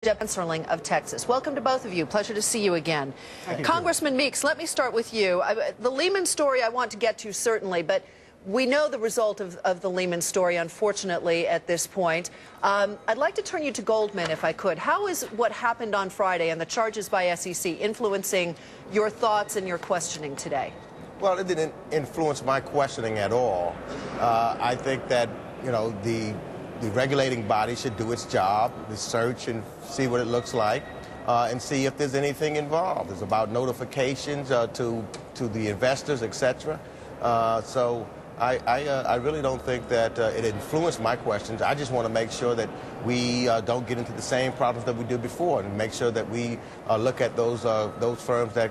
Spencerling of Texas. Welcome to both of you. Pleasure to see you again. Congressman Meeks, let me start with you. The Lehman story I want to get to certainly, but we know the result of the Lehman story, unfortunately, at this point. I'd like to turn you to Goldman, if I could. How is what happened on Friday and the charges by SEC influencing your thoughts and your questioning today? Well, it didn't influence my questioning at all. I think that, the regulating body should do its job, research and see what it looks like, and see if there's anything involved. It's about notifications to the investors, etc. So I really don't think that it influenced my questions. I just want to make sure that we don't get into the same problems that we did before, and make sure that we look at those firms that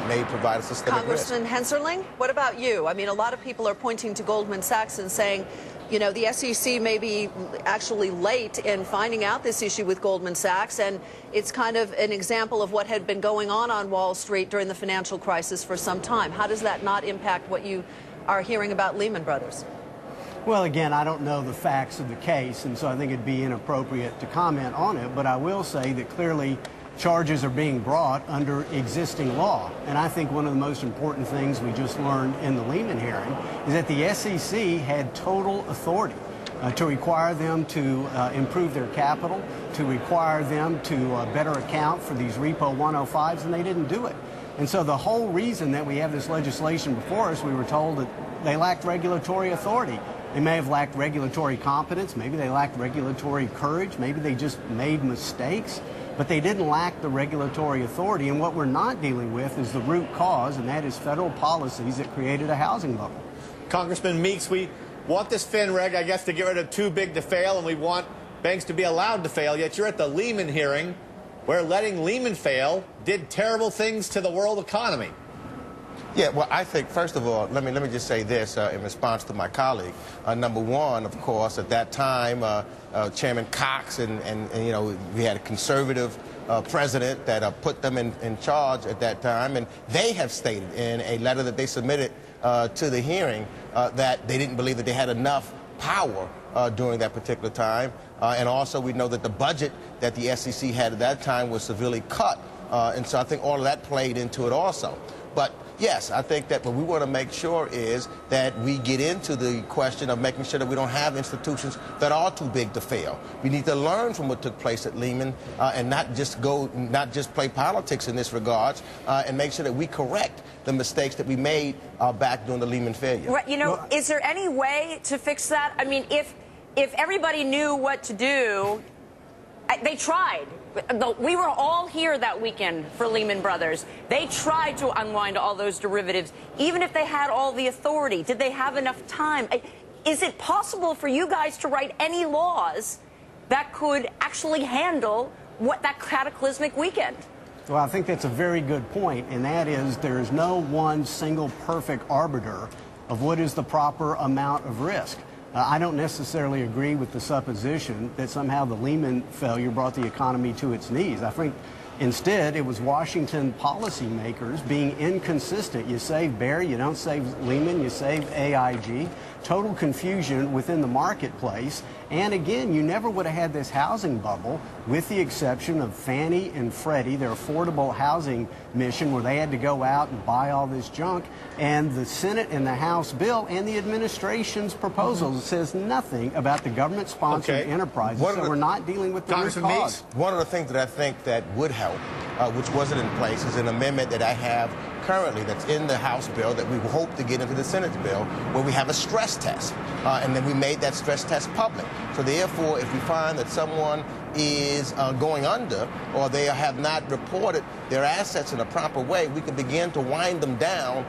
may provide a systemic risk. Congressman Hensarling, what about you? I mean, a lot of people are pointing to Goldman Sachs and saying, the SEC may be actually late in finding out this issue with Goldman Sachs, and it's kind of an example of what had been going on Wall Street during the financial crisis for some time. How does that not impact what you are hearing about Lehman Brothers? Well, again, I don't know the facts of the case, and so I think it'd be inappropriate to comment on it, but I will say that clearly charges are being brought under existing law. And I think one of the most important things we just learned in the Lehman hearing is that the SEC had total authority to require them to improve their capital, to require them to better account for these repo 105s, and they didn't do it. And so the whole reason that we have this legislation before us, we were told that they lacked regulatory authority. They may have lacked regulatory competence, maybe they lacked regulatory courage, maybe they just made mistakes, but they didn't lack the regulatory authority. And what we're not dealing with is the root cause, and that is federal policies that created a housing bubble. Congressman Meeks, we want this FinReg, I guess, to get rid of too big to fail, and we want banks to be allowed to fail, yet you're at the Lehman hearing where letting Lehman fail did terrible things to the world economy. Yeah, well, I think, first of all, let me just say this in response to my colleague. Number one, of course, at that time, Chairman Cox and we had a conservative president that put them in charge at that time, and they have stated in a letter that they submitted to the hearing that they didn't believe that they had enough power during that particular time. And also we know that the budget that the SEC had at that time was severely cut. And so I think all of that played into it also. But yes, I think that what we want to make sure is that we get into the question of making sure that we don't have institutions that are too big to fail. We need to learn from what took place at Lehman and not just play politics in this regard, and make sure that we correct the mistakes that we made back during the Lehman failure. Right, is there any way to fix that? I mean, if everybody knew what to do, they tried. We were all here that weekend for Lehman Brothers. They tried to unwind all those derivatives, even if they had all the authority. Did they have enough time? Is it possible for you guys to write any laws that could actually handle that cataclysmic weekend? Well, I think that's a very good point, and that is there is no one single perfect arbiter of what is the proper amount of risk. I don't necessarily agree with the supposition that somehow the Lehman failure brought the economy to its knees. I think instead it was Washington policymakers being inconsistent. You save Bear, you don't save Lehman, you save AIG. Total confusion within the marketplace. And again, you never would have had this housing bubble with the exception of Fannie and Freddie, their affordable housing mission where they had to go out and buy all this junk. And the Senate and the House bill and the administration's proposal says nothing about the government-sponsored enterprises. So we're not dealing with the root cause. One of the things that I think that would help, which wasn't in place, is an amendment that I have currently that's in the House bill that we hope to get into the Senate bill, where we have a stress test. And then we made that stress test public. So therefore, if we find that someone is going under, or they have not reported their assets in a proper way, we can begin to wind them down.